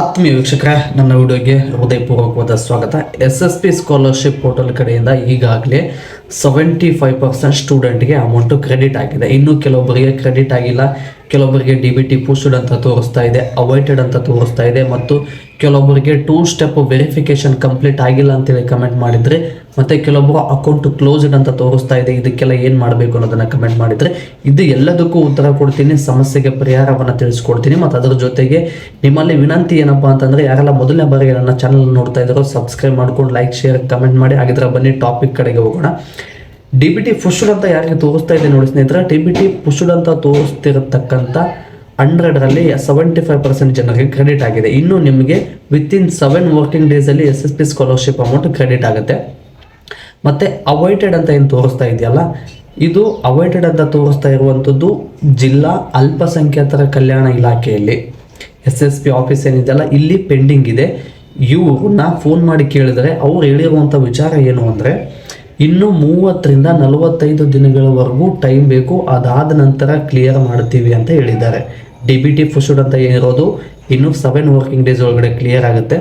ಆತ್ಮೀಯ ವೀಕ್ಷಕರೇ, ನನ್ನ ವಿಡಿಯೋಗೆ ಹೃದಯಪೂರ್ವಕವಾದ ಸ್ವಾಗತ. SSP ಸ್ಕಾಲರ್ಶಿಪ್ ಪೋರ್ಟಲ್ ಕಡೆಯಿಂದ ಈಗಾಗಲೇ 75% ಸ್ಟೂಡೆಂಟ್ಗೆ ಅಮೌಂಟು ಕ್ರೆಡಿಟ್ ಆಗಿದೆ. ಇನ್ನು ಕೆಲವೊಬ್ಬರಿಗೆ ಕ್ರೆಡಿಟ್ ಆಗಿಲ್ಲ, ಕೆಲವೊಬ್ಬರಿಗೆ DBT ಪುಷ್ಡ್ ಅಂತ ತೋರಿಸ್ತಾ ಇದೆ, ಅವೈಟೆಡ್ ಅಂತ ತೋರಿಸ್ತಾ ಇದೆ, ಮತ್ತು ಕೆಲವೊಬ್ಬರಿಗೆ 2 ಸ್ಟೆಪ್ ವೆರಿಫಿಕೇಶನ್ ಕಂಪ್ಲೀಟ್ ಆಗಿಲ್ಲ ಅಂತೇಳಿ ಕಮೆಂಟ್ ಮಾಡಿದರೆ, ಮತ್ತು ಕೆಲವೊಬ್ಬರು ಅಕೌಂಟ್ ಕ್ಲೋಸ್ಡ್ ಅಂತ ತೋರಿಸ್ತಾ ಇದೆ. ಇದಕ್ಕೆಲ್ಲ ಏನು ಮಾಡಬೇಕು ಅನ್ನೋದನ್ನು ಕಮೆಂಟ್ ಮಾಡಿದರೆ, ಇದು ಎಲ್ಲದಕ್ಕೂ ಉತ್ತರ ಕೊಡ್ತೀನಿ, ಸಮಸ್ಯೆಗೆ ಪರಿಹಾರವನ್ನು ತಿಳಿಸ್ಕೊಡ್ತೀನಿ. ಮತ್ತು ಅದರ ಜೊತೆಗೆ ನಿಮ್ಮಲ್ಲಿ ವಿನಂತಿ ಏನಪ್ಪ ಅಂತಂದರೆ, ಯಾರೆಲ್ಲ ಮೊದಲನೇ ಬಾರಿಗೆ ನನ್ನ ಚಾನಲ್ ನೋಡ್ತಾ ಇದ್ದಾರೋ ಸಬ್ಸ್ಕ್ರೈಬ್ ಮಾಡ್ಕೊಂಡು ಲೈಕ್ ಶೇರ್ ಕಮೆಂಟ್ ಮಾಡಿ. ಹಾಗಿದ್ರೆ ಬನ್ನಿ ಟಾಪಿಕ್ ಕಡೆಗೆ ಹೋಗೋಣ. DBT ಪುಷ್ಡ್ ಅಂತ ಯಾರಿಗೆ ತೋರಿಸ್ತಾ ಇದೆ ನೋಡಿ ಸ್ನೇಹಿತರೆ, DBT ಪುಷ್ಡ್ ಅಂತ ತೋರಿಸ್ತಿರತಕ್ಕಂಥ 100ರಲ್ಲಿ 75% ಜನರಿಗೆ ಕ್ರೆಡಿಟ್ ಆಗಿದೆ. ಇನ್ನು ನಿಮಗೆ ವಿತಿನ್ 7 ವರ್ಕಿಂಗ್ ಡೇಸಲ್ಲಿ SSP ಸ್ಕಾಲರ್ಶಿಪ್ ಅಮೌಂಟ್ ಕ್ರೆಡಿಟ್ ಆಗುತ್ತೆ. ಮತ್ತು ಅವೈಟೆಡ್ ಅಂತ ಏನು ತೋರಿಸ್ತಾ ಇದೆಯಲ್ಲ, ಇದು ಅವೈಟೆಡ್ ಅಂತ ತೋರಿಸ್ತಾ ಇರುವಂಥದ್ದು ಜಿಲ್ಲಾ ಅಲ್ಪಸಂಖ್ಯಾತರ ಕಲ್ಯಾಣ ಇಲಾಖೆಯಲ್ಲಿ SSP ಆಫೀಸ್ ಏನಿದೆಯಲ್ಲ, ಇಲ್ಲಿ ಪೆಂಡಿಂಗ್ ಇದೆ. ಇವ್ರನ್ನ ಫೋನ್ ಮಾಡಿ ಕೇಳಿದರೆ ಅವ್ರು ಹೇಳಿರುವಂಥ ವಿಚಾರ ಏನು ಅಂದರೆ, ಇನ್ನು 30ರಿಂದ 45 ದಿನಗಳವರೆಗೂ ಟೈಮ್ ಬೇಕು, ಅದಾದ ನಂತರ ಕ್ಲಿಯರ್ ಮಾಡ್ತೀವಿ ಅಂತ ಹೇಳಿದ್ದಾರೆ. DBT ಪುಷ್ಡ್ ಅಂತ ಏನಿರೋದು ಇನ್ನು 7 ವರ್ಕಿಂಗ್ ಡೇಸ್ ಒಳಗಡೆ ಕ್ಲಿಯರ್ ಆಗುತ್ತೆ.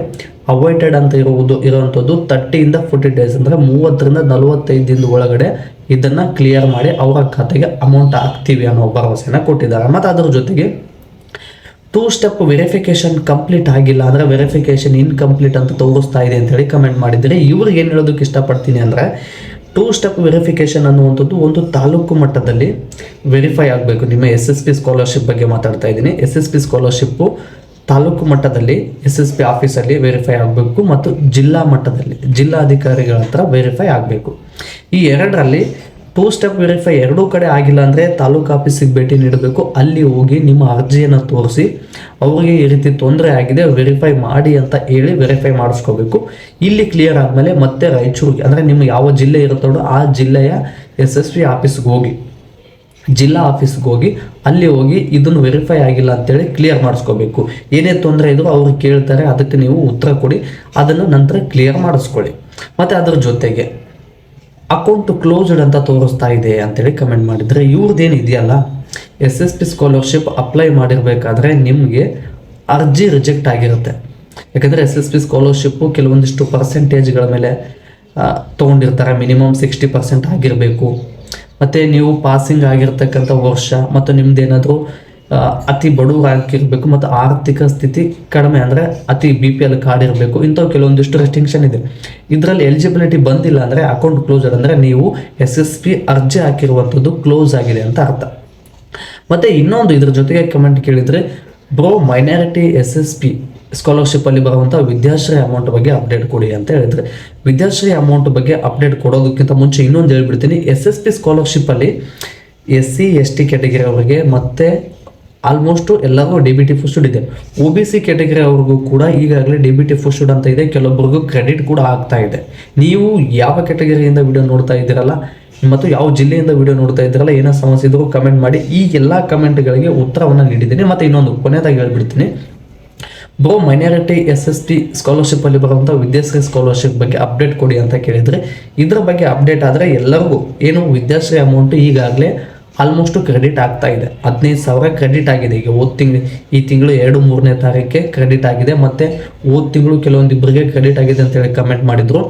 ಅವೈಟೆಡ್ ಅಂತ ಇರುವಂಥದ್ದು 30ರಿಂದ 40 ಡೇಸ್, ಅಂದರೆ 30ರಿಂದ 45 ದಿನದ ಒಳಗಡೆ ಇದನ್ನು ಕ್ಲಿಯರ್ ಮಾಡಿ ಅವರ ಖಾತೆಗೆ ಅಮೌಂಟ್ ಹಾಕ್ತೀವಿ ಅನ್ನೋ ಭರವಸೆಯನ್ನು ಕೊಟ್ಟಿದ್ದಾರೆ. ಮತ್ತು ಅದರ ಜೊತೆಗೆ 2 ಸ್ಟೆಪ್ ವೆರಿಫಿಕೇಶನ್ ಕಂಪ್ಲೀಟ್ ಆಗಿಲ್ಲ, ಅಂದರೆ ವೆರಿಫಿಕೇಶನ್ ಇನ್ಕಂಪ್ಲೀಟ್ ಅಂತ ತೋರಿಸ್ತಾ ಇದೆ ಅಂತೇಳಿ ಕಮೆಂಟ್ ಮಾಡಿದರೆ, ಇವ್ರಿಗೆ ಏನು ಹೇಳೋದಕ್ಕೆ ಇಷ್ಟಪಡ್ತೀನಿ ಅಂದರೆ, 2 ಸ್ಟೆಪ್ ವೆರಿಫಿಕೇಶನ್ ಅನ್ನುವಂಥದ್ದು ಒಂದು ತಾಲೂಕು ಮಟ್ಟದಲ್ಲಿ ವೆರಿಫೈ ಆಗಬೇಕು. ನಿಮ್ಮ SSP ಸ್ಕಾಲರ್ಶಿಪ್ ಬಗ್ಗೆ ಮಾತಾಡ್ತಾ ಇದ್ದೀನಿ. SSP ಸ್ಕಾಲರ್ಶಿಪ್ಪು ತಾಲೂಕು ಮಟ್ಟದಲ್ಲಿ SSP ಆಫೀಸಲ್ಲಿ ವೆರಿಫೈ ಆಗಬೇಕು, ಮತ್ತು ಜಿಲ್ಲಾ ಮಟ್ಟದಲ್ಲಿ ಜಿಲ್ಲಾಧಿಕಾರಿಗಳ ಹತ್ರ ವೆರಿಫೈ ಆಗಬೇಕು. ಈ ಎರಡರಲ್ಲಿ 2 ಸ್ಟೆಪ್ ವೆರಿಫೈ ಎರಡೂ ಕಡೆ ಆಗಿಲ್ಲ ಅಂದರೆ ತಾಲೂಕು ಆಫೀಸಿಗೆ ಭೇಟಿ ನೀಡಬೇಕು. ಅಲ್ಲಿ ಹೋಗಿ ನಿಮ್ಮ ಅರ್ಜಿಯನ್ನು ತೋರಿಸಿ ಅವರಿಗೆ ಈ ರೀತಿ ತೊಂದರೆ ಆಗಿದೆ ವೆರಿಫೈ ಮಾಡಿ ಅಂತ ಹೇಳಿ ವೆರಿಫೈ ಮಾಡಿಸ್ಕೋಬೇಕು. ಇಲ್ಲಿ ಕ್ಲಿಯರ್ ಆದಮೇಲೆ ಮತ್ತೆ ರಾಯಚೂರಿಗೆ, ಅಂದರೆ ನಿಮ್ಮ ಯಾವ ಜಿಲ್ಲೆ ಇರುತ್ತೋ ಆ ಜಿಲ್ಲೆಯ SSP ಆಫೀಸ್ಗೆ ಹೋಗಿ, ಜಿಲ್ಲಾ ಆಫೀಸ್ಗೆ ಹೋಗಿ ಅಲ್ಲಿ ಹೋಗಿ ಇದನ್ನು ವೆರಿಫೈ ಆಗಿಲ್ಲ ಅಂತೇಳಿ ಕ್ಲಿಯರ್ ಮಾಡಿಸ್ಕೋಬೇಕು. ಏನೇ ತೊಂದರೆ ಇದ್ರೂ ಅವ್ರಿಗೆ ಕೇಳ್ತಾರೆ, ಅದಕ್ಕೆ ನೀವು ಉತ್ತರ ಕೊಡಿ, ಅದನ್ನು ನಂತರ ಕ್ಲಿಯರ್ ಮಾಡಿಸ್ಕೊಳ್ಳಿ. ಮತ್ತು ಅದರ ಜೊತೆಗೆ ಅಕೌಂಟ್ ಕ್ಲೋಸ್ಡ್ ಅಂತ ತೋರಿಸ್ತಾ ಇದೆ ಅಂತೇಳಿ ಕಮೆಂಟ್ ಮಾಡಿದರೆ, ಇವ್ರದ್ದೇನು ಇದೆಯಲ್ಲ, SSP ಸ್ಕಾಲರ್ಶಿಪ್ ಅಪ್ಲೈ ಮಾಡಿರಬೇಕಾದ್ರೆ ನಿಮಗೆ ಅರ್ಜಿ ರಿಜೆಕ್ಟ್ ಆಗಿರುತ್ತೆ. ಯಾಕಂದರೆ SSP ಸ್ಕಾಲರ್ಶಿಪ್ಪು ಕೆಲವೊಂದಿಷ್ಟು ಪರ್ಸೆಂಟೇಜ್ಗಳ ಮೇಲೆ ತೊಗೊಂಡಿರ್ತಾರೆ. ಮಿನಿಮಮ್ 60% ಆಗಿರಬೇಕು, ಮತ್ತು ನೀವು ಪಾಸಿಂಗ್ ಆಗಿರ್ತಕ್ಕಂಥ ವರ್ಷ, ಮತ್ತು ನಿಮ್ದೇನಾದರೂ ಅತಿ ಬಡವರು ಆಗಿರಬೇಕು, ಮತ್ತು ಆರ್ಥಿಕ ಸ್ಥಿತಿ ಕಡಿಮೆ, ಅಂದರೆ ಅತಿ BPL ಕಾರ್ಡ್ ಇರಬೇಕು. ಇಂಥವು ಕೆಲವೊಂದಿಷ್ಟು ರೆಸ್ಟ್ರಿಕ್ಷನ್ ಇದೆ. ಇದರಲ್ಲಿ ಎಲಿಜಿಬಿಲಿಟಿ ಬಂದಿಲ್ಲ ಅಂದರೆ ಅಕೌಂಟ್ ಕ್ಲೋಸ್ಡ್, ಅಂದರೆ ನೀವು SSP ಅರ್ಜಿ ಹಾಕಿರುವಂಥದ್ದು ಕ್ಲೋಸ್ ಆಗಿದೆ ಅಂತ ಅರ್ಥ. ಮತ್ತು ಇನ್ನೊಂದು ಇದ್ರ ಜೊತೆಗೆ ಕಮೆಂಟ್ ಕೇಳಿದರೆ, ಬ್ರೋ ಮೈನಾರಿಟಿ SSP ಸ್ಕಾಲರ್ಶಿಪ್ಪಲ್ಲಿ ಬರುವಂಥ ವಿದ್ಯಾಶ್ರಯ ಅಮೌಂಟ್ ಬಗ್ಗೆ ಅಪ್ಡೇಟ್ ಕೊಡಿ ಅಂತ ಹೇಳಿದರೆ, ವಿದ್ಯಾಶ್ರಯ ಅಮೌಂಟ್ ಬಗ್ಗೆ ಅಪ್ಡೇಟ್ ಕೊಡೋದಕ್ಕಿಂತ ಮುಂಚೆ ಇನ್ನೊಂದು ಹೇಳ್ಬಿಡ್ತೀನಿ. SSP ಸ್ಕಾಲರ್ಶಿಪ್ಪಲ್ಲಿ SC ST ಕ್ಯಾಟಗರಿ ಅವರಿಗೆ ಮತ್ತು ಆಲ್ಮೋಸ್ಟು ಎಲ್ಲರಿಗೂ DBT ಪುಷ್ಡ್ ಇದೆ. OBC ಕ್ಯಾಟಗರಿ ಅವ್ರಿಗೂ ಕೂಡ ಈಗಾಗಲೇ DBT ಪುಷ್ಡ್ ಅಂತ ಇದೆ. ಕೆಲವೊಬ್ಬರಿಗೂ ಕ್ರೆಡಿಟ್ ಕೂಡ ಆಗ್ತಾ ಇದೆ. ನೀವು ಯಾವ ಕ್ಯಾಟಗರಿಯಿಂದ ವಿಡಿಯೋ ನೋಡ್ತಾ ಇದ್ದೀರಲ್ಲ, ಮತ್ತು ಯಾವ ಜಿಲ್ಲೆಯಿಂದ ವಿಡಿಯೋ ನೋಡ್ತಾ ಇದ್ದೀರಲ್ಲ, ಏನೋ ಸಮಸ್ಯೆ ಇದ್ದರೂ ಕಮೆಂಟ್ ಮಾಡಿ. ಈ ಎಲ್ಲ ಕಮೆಂಟ್ಗಳಿಗೆ ಉತ್ತರವನ್ನು ನೀಡಿದ್ದೀನಿ. ಮತ್ತು ಇನ್ನೊಂದು ಕೊನೆಯದಾಗಿ ಹೇಳ್ಬಿಡ್ತೀನಿ, ಬ್ರೋ ಮೈನಾರಿಟಿ SSP ಸ್ಕಾಲರ್ಶಿಪ್ಪಲ್ಲಿ ಬರುವಂಥ ವಿದ್ಯಾಶ್ರೀ ಸ್ಕಾಲರ್ಶಿಪ್ ಬಗ್ಗೆ ಅಪ್ಡೇಟ್ ಕೊಡಿ ಅಂತ ಕೇಳಿದರೆ, ಇದರ ಬಗ್ಗೆ ಅಪ್ಡೇಟ್ ಆದರೆ ಎಲ್ಲರಿಗೂ ಏನು ವಿದ್ಯಾಶ್ರೀ ಅಮೌಂಟು ಈಗಾಗಲೇ ಆಲ್ಮೋಸ್ಟು ಕ್ರೆಡಿಟ್ ಆಗ್ತಾ ಇದೆ. 15,000 ಕ್ರೆಡಿಟ್ ಆಗಿದೆ. ಈಗ ಈ ತಿಂಗಳು 2-3ನೇ ತಾರೀಕಿಗೆ ಕ್ರೆಡಿಟ್ ಆಗಿದೆ. ಮತ್ತು ತಿಂಗಳು ಕೆಲವೊಂದಿಬ್ಬರಿಗೆ ಕ್ರೆಡಿಟ್ ಆಗಿದೆ ಅಂತೇಳಿ ಕಮೆಂಟ್ ಮಾಡಿದರು.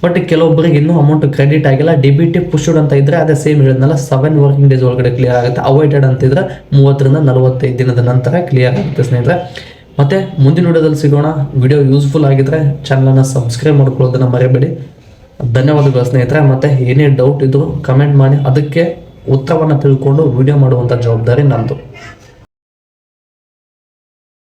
ಬಟ್ ಕೆಲವೊಬ್ಬರಿಗೆ ಇನ್ನೂ ಅಮೌಂಟ್ ಕ್ರೆಡಿಟ್ ಆಗಿಲ್ಲ. DBT ಪುಷ್ಡ್ ಅಂತ ಇದ್ದರೆ ಅದೇ ಸೇಮ್ ಹೇಳಿದ್ನಲ್ಲ, 7 ವರ್ಕಿಂಗ್ ಡೇಸ್ ಒಳಗಡೆ ಕ್ಲಿಯರ್ ಆಗುತ್ತೆ. ಅವೈಟೆಡ್ ಅಂತಿದ್ರೆ 30ರಿಂದ 45 ದಿನದ ನಂತರ ಕ್ಲಿಯರ್ ಆಗುತ್ತೆ ಸ್ನೇಹಿತರೆ. ಮತ್ತು ಮುಂದಿನ ವಿಡಿಯೋದಲ್ಲಿ ಸಿಗೋಣ. ವಿಡಿಯೋ ಯೂಸ್ಫುಲ್ ಆಗಿದ್ದರೆ ಚಾನಲನ್ನು ಸಬ್ಸ್ಕ್ರೈಬ್ ಮಾಡ್ಕೊಳ್ಳೋದನ್ನು ಮರೆಯಬೇಡಿ. ಧನ್ಯವಾದಗಳು ಸ್ನೇಹಿತರೆ. ಮತ್ತು ಏನೇ ಡೌಟ್ ಇದ್ದರೂ ಕಮೆಂಟ್ ಮಾಡಿ, ಅದಕ್ಕೆ ಉತ್ತರವನ್ನು ತಿಳ್ಕೊಂಡು ವಿಡಿಯೋ ಮಾಡುವಂಥ ಜವಾಬ್ದಾರಿ ನಮ್ಮದು.